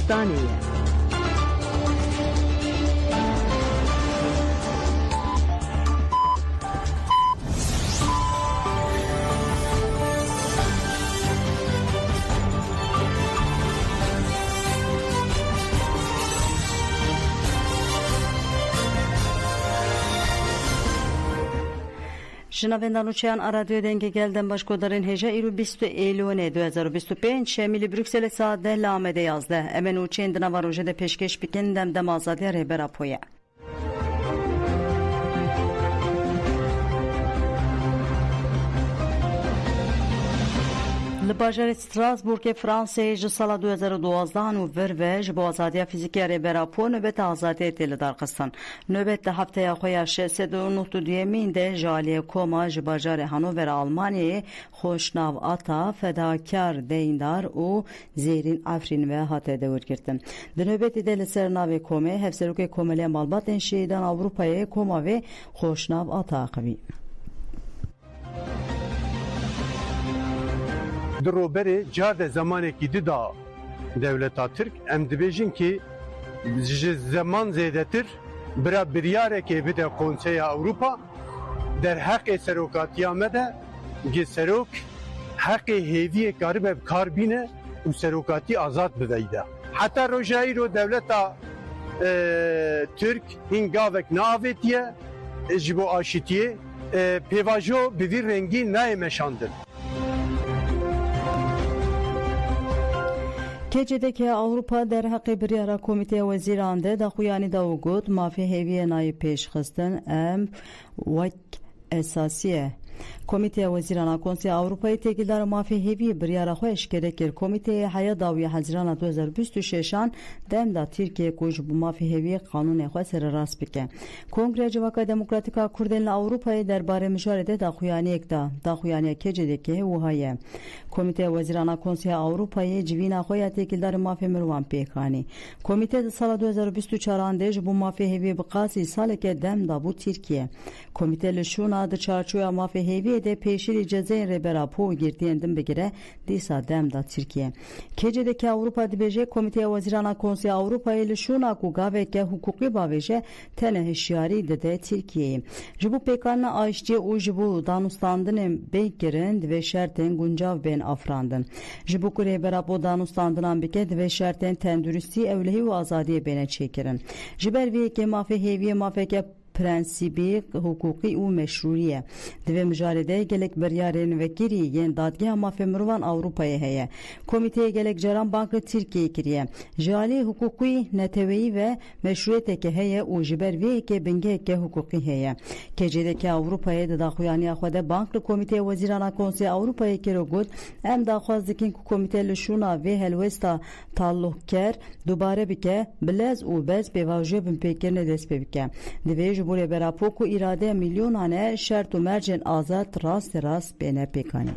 Kurdistaniye. Jinavendanuçyan radyo denge gelden başkodarın heja iru 20 Eylül 2025 şemili Brüksel saat 10 lamede yazdı. Emen uçen dina varojede peşkeş bikin demdem azadi rehber apoya. لباجر استراسبورگ فرانسه جسال 2012 و با آزادی فیزیکی رهبرپو نوبت آزادی دل دارقستان نوبت هفته خویش 392 ده جالی کوما جباجر هانوور آلمانی خوشناو آتا فداکار دیندار و زیرین افرین و هاته دور گرتن نوبت دل سرناوی کومه هفسروک کوملی مالبات انشیدان اروپای کوما و خوشناو آتا قوی دروبری جارد زمانی که دیدا دولت ترک ام دبیجین که زمان زیادتر برای بریاره که بده کنسای اروپا در حق سروکاتی آمده که سروک حق هیوی کاری کار بینه و سروکاتی آزاد بدهیده حتی روژایی رو دولت ترک هنگاوک ناویتیه جبو آشیتیه پیواجو بوی رنگی نایمشاندن Keçedeki Avrupa derhaqi biryara komite veziran de da xuyani da ugut mafi heviye nayı peşxistin em vak esasiye Komite Wezirana Konseyi Avrupa'yı tekildar mafi hevi biryara xoş gerekir. Komiteye haya dawiye Haziran 2026 demda Türkiye kuj bu mafi hevi kanun xwesere rast bike. Kongre Civaka Demokratika Kurdenli Avrupa'yı derbare müjarede da xuyani ekda da xuyani keçedeki uhaye. Komite Wezirana Konseyi Avrupa'yı civina xoya tekildar mafi mirwan pekani. Komite de sala 2024 de bu mafi hevi biqasi saleke demda bu Türkiye. Komite lişuna da çarçoya mafi hevi de peşiri cezayin rebera po girdiyendim begire disa demda Türkiye. Keçedeki Avrupa dibeje Komite Wezirana Konseyi Avrupa'yı ile şuna kugaveke hukuki baveje tene hişyari de Türkiye'yi. Jibu pekanla ayşçe u jibu danustandın bekirin ve şerten guncav ben afrandın. Jibu ku rebera po danustandın beke ve şerten tendürüsti evlehi ve azadiye bene çekirin. Jiber ve ke mafe heviye mafeke prensibi hukuki u meşruiye dve müjarede gelek beryaren vekiri yen dadge mafe mirvan Avrupa'ya heye komiteye gelek Ceran Bankı Türkiye kiriye jali hukuki neteveyi ve meşruiyete heye u jiber ve ke benge ke hukuki heye kecedeki Avrupa'ya da xuyani axwede banklı komiteye vezirana konseyi Avrupa'ya kirogud em da xwazdikin ku komiteli şuna ve helwesta talluhker dubare bike bilez u bez pevaje bin pekerne despebike dve Buraya berapoku irade milyonane şert u mercen azat rast bene pekani.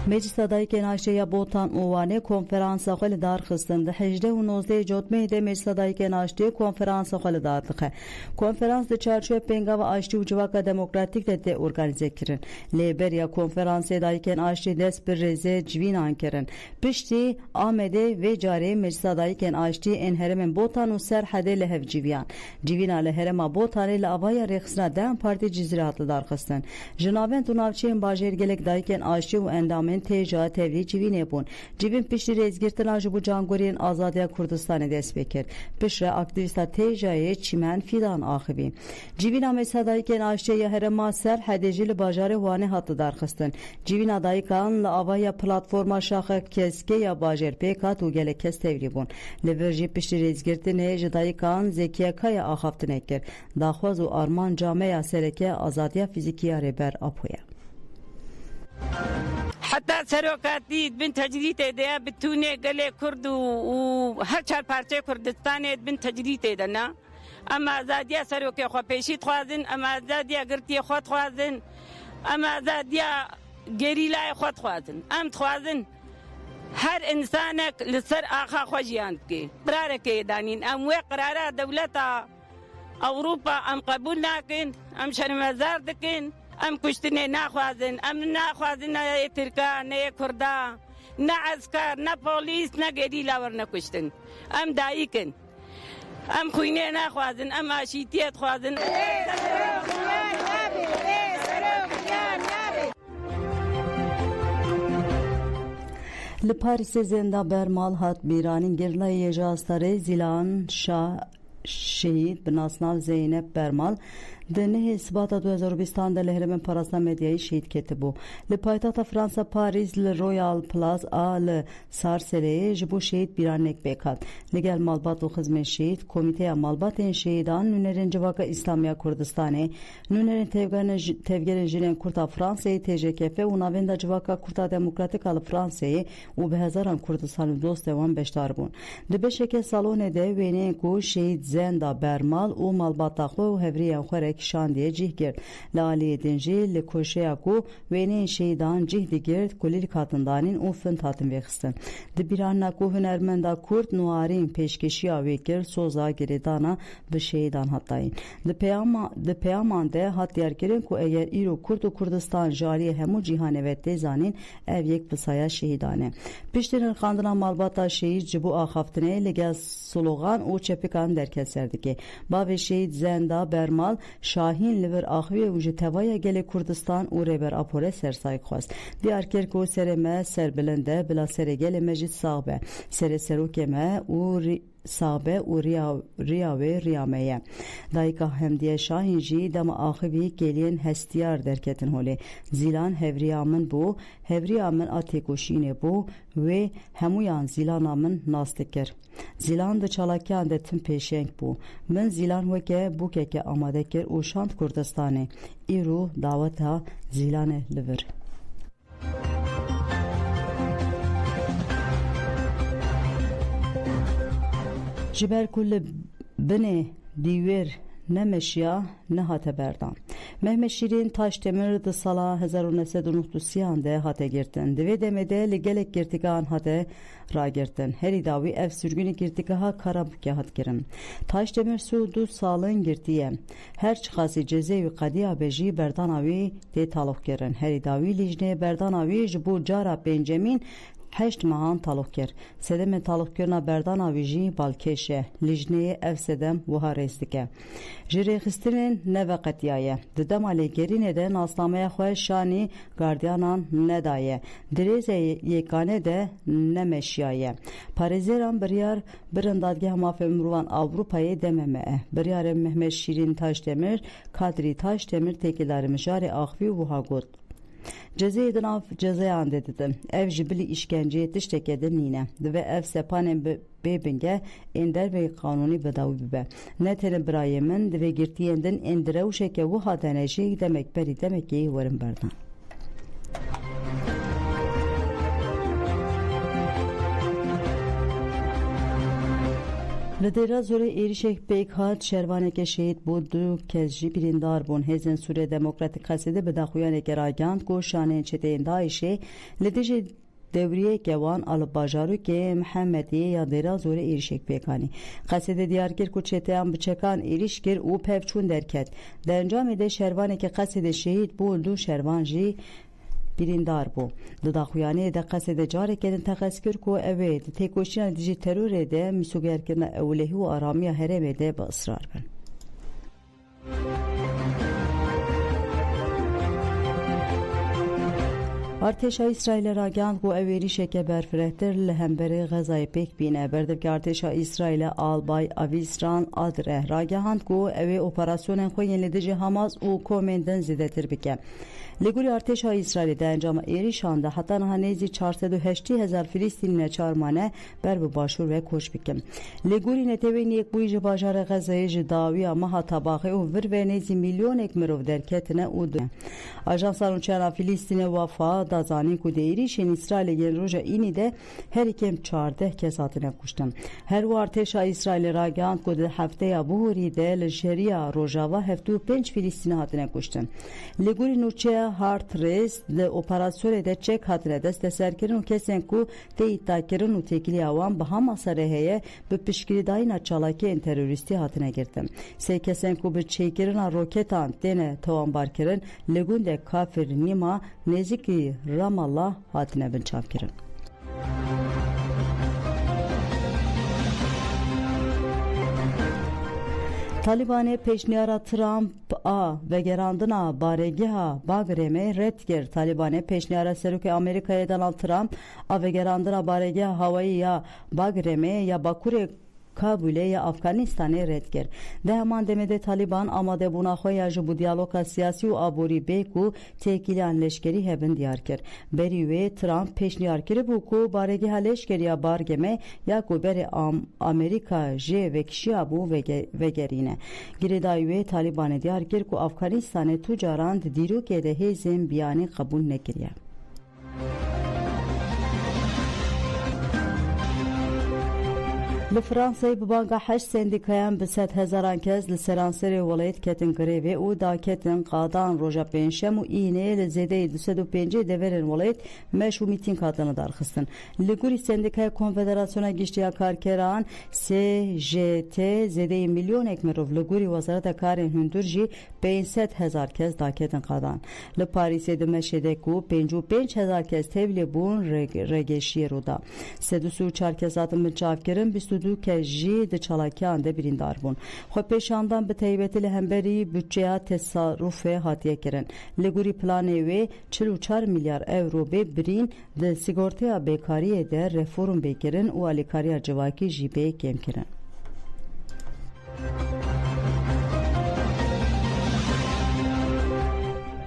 Meclis adayken Ayşe'ye botan uvane konferansa xweli dar xistinde 18 و 19 جوتمه de meclis adayken Ayşe konferansa xweli dardıxe. Konferans de çarşıya penga ve Ayşe u Civaka Demokratik de organize kirin. Liberya konferansı adayken Ayşe des bir reze cvinan kirin. Pişti Ahmede ve cari meclis adayken Ayşe en heremen botan u serhade lehev civiyan. Civina leherema botan ile avaya rexsina dem parti cizratlı dar xistin. Jinavent u navçeyen bajer gelek dayken Ayşe u endamen teja tevri civine bun. Civin pişri rezgirtin ajı bu cangoriyen Azadiya Kurdistan'ı desbekir. Pişre aktivista tejaya çimen fidan ahibi. Civin amesadayken Ayşe'ye herema ser hedecili bajare huane hattı darxistin. Civin adaykanla avaya platforma şaxı keske ya bajer pekat u gele kes tevri bun. Leverji pişri rezgirtin jidaykan zekiye kaya ahaftin ekir. Daxwaz u arman cameya sereke Azadiya fizikiya reber apoya. حتى سروكاتي بنت تجريته ده بتوني قلي كرد وهر چار پارچه کردستان بنت تجريته ده نا اما زادیا سروکه خو پیشیت خوازن اما زادیا گرتی خود خوازن اما زادیا گریلای خود خوازن ام خوازن هر انسانك لسر آخا خوجيانت كي قرار كي دانين ام وي قرارات دولتا اوروبا ام قبول ناكن ام شرمزار دكن ام کشتنه نخوازن ام نخوازن نه ترکا نه کردا نه عسکر نه پولیس نه گریلا ور نکشتن ام دایکن ام خوینه نخوازن ام آشیتیت خوازن لپاریس زنده برمال هات بیرانین گرلای جاستاره زیلان شهید بناسنال زینب برمال دنه اثبات 2020 ده لهرمن پاراستان مدیای شهید کته بو لپایتاتا فرانسا پاریس لرویال پلاز آل سارسله جبو شهید بیرانک بکات لگل مالبات و خزم شهید کمیته مالبات شهیدان نونرین جواکا اسلامیه کردستانه نونرین تفگرین جنین کرتا فرانسه TJKF و ناویندا جواکا کرتا دموکراتیک آل فرانسه و به هزاران کردستان دوست وان بشتار بون دبشک سالون ده وینه کو شهید زنده برمال و مالبات خو و هوریان خورک شاندیه جیه گرد لالی دنجی لکوشه اکو وینه شهیدان جیه دیگرد کلیل کاتندانین او فن تاتن ویخستن دبیران نکو هنرمندا کرد نوارین پیشکشی آویکر سوزا گریدانا به شهیدان حتایین دپیامان ده حت دیار کرن کو اگر ایرو کرد و کردستان جاری همو جیهانه و تیزانین او یک بسایا شهیدانه پیشترین خاندنا مالباتا شهید جبو آخافتنه لگه سلوغان او چپکان درکت سردگی باوی شهید زنده برمال شاهین لور آخوی وجه توای گل کردستان او ریبر اپوره سرسای خواست دیار کرد که سرمه سربلنده بلا سرگل مجید صاحبه سروکمه او صابه و ریاوه ریامه دایکا همدیه شاهین جی دم آخوی گلین هستیار درکتن هوله زیلان هوریامن بو هوریامن آتیکوشینه بو و همویان زیلانامن ناستکر زیلان ده چالاکیان ده تم پیشنگ بو من زیلان وکه بو که آماده کر او شاند کردستانه ایرو دعوت ها زیلان لور جبر کل بنه دیور نمشیا نهات بردان مهمه شیرین تاش تمر ده سالا 1993 ده هاته گرتن دوی دمده لگلک گرتگان هاته را گرتن هری داوی اف سürgünü girtigaha karabukya hat girin taş demir su du salın girtiye her çıkası cezevi qadiya beji berdanavi te talok girin heri davi lijne berdanavi bu cara benjamin هشت ماهان طالق کر سدم طالق کرنا بردان آویجی بالکشه لجنه اف سدم وها رستکه جری خسترین نوقتیایه ددم علی گرین ده ناسنامه خواه شانی گاردیانان ندایه دریزه یکانه ده نمشیایه پارزیران بریار برندادگه همافه مروان آوروپایه دممه بریار مهمه شیرین تاش demir kadri taş demir tekileri mişari ahvi vuha gud Cezayir'den af cezayan dedim. Ev jibili işkenceye tiştekede nine. Ve ev sepanen bebinge ender ve kanuni bedavi bibe. Netene brayemin ve girtiyenden endire u şeke bu hadeneşi demek beri demek ki varım berdan. لدیرا زور ایریشک بیک هات شروانه که شهید بود دو کزجی بریندار بون هزن سوره دموکراتیک خسیده به داخویانه که راگاند کو شانه چته اندایشه لدیج devriye kevan alıp bajarı ki Muhammediye ya dera zore erişek pekani. Kasede diyarkir ku çeteyan bıçakan erişkir u pevçun derket. Dencamide şervane ki kasede şehit buldu şervanji birindar bu. Daxuyane de kasede carekedin taxaskir ku evet tekoşina diji teröre de misugerkina evlehi u aramiya heremede ba ısrar ben. ارتشا اسرائیل را گاند کو اویری شکه برفرهتر لهمبری غزای پیک بینه بردر که ارتشا اسرائیل آلبای اویسران آدره را گاند کو اوی اپراسیون خوین لدیجی حماس و کومندن زیدتر بکه لگوری ارتشا اسرائیل در انجام ایریشانده حتی نهانیزی 480,000 فلسطینی چارمانه بر به باشور و کش بکم لگوری نتوین یک بویج باجار غزای جداوی اما طباقه و ور و نیزی میلیون یک مروف درکتنه او دو آژانس آنچنان فلسطین وفا دازانی کو دیریشین اسرائیل ین روزا اینی ده هر کم 14 کساتنه کشتن هر و ارتشا اسرائیل را گاند کو ده هفته ابوری ده لشریا روزاوا 75 فلسطینی هاتنه کشتن لگوری نوچه Heart Race li operasyonê de çek hatine desteserkirin û kesên ku tê îddiakirin û têkiliya wan bi Hamasê re heye bi piştgirîdayîna çalakiyên terorîstî hatine girtin. Sê kesên ku bi çêkirina roketan têne tawanbarkirin li gundek Kafir Nîma nêzîkî Ramallah hatine binçavkirin. Talibanê pêşniyara Trump a vegerandina baregeha Bagremê red kir. Talibanê pêşniyara Serokê Amerîkayê Donald Trump a vegerandina baregeha hawayî ya Bagremê ya Bakurê Kabulê ya Afganistanê red kir. Di heman demê de Taliban amadebûna xwe ya ji bo diyaloga siyasî û aborî bê ku têkiliyan leşkerî hebin diyar kir. Berî wê Trump pêşniyar kiribû ku baregeha leşkeriya Bagremê ya ku berê Amerîka jê vekişiya bû vegerîne. Girêdayî wê Talibanê diyar kir ku Afganistanê tu caran di dîrokê de hêzên biyanî qebûl nekiriye. Li Fransayê bi banga 8 sendîkayan bi 100,000 kes li seranserê welayet ketin grevê û daketin qadan roja pênşem û înê li zêdeyî 205 deverên welayet meş û mîtîng hatine darxistin. Li gorî sendîkaya Konfederasyona Giştiya Karkeran CGT zêdeyî milyonek mirov li gorî Wezareta Karên Hundir jî 500,000 kes daketin qadan. Li Parîsê di meşê de ku 55,000 kes tevlî bûn regeşiyê roda. 304 kes hatin binçavkirin 22 kes jî di çalakiyan de birîndar bûn. Xwepêşandan bi taybetî li hemberî bütçeya tesarrufê hatiye kirin. Li gorî planê wê 44 milyar euro bê birîn di sigorteya bêkariyê de reform bêkirin û alîkariya civakî jî bê kêmkirin.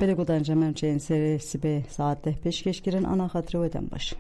Belê godan cemem çeyên serê sibê saat 10 pêşkêşkirin ana xatirê we dem baş.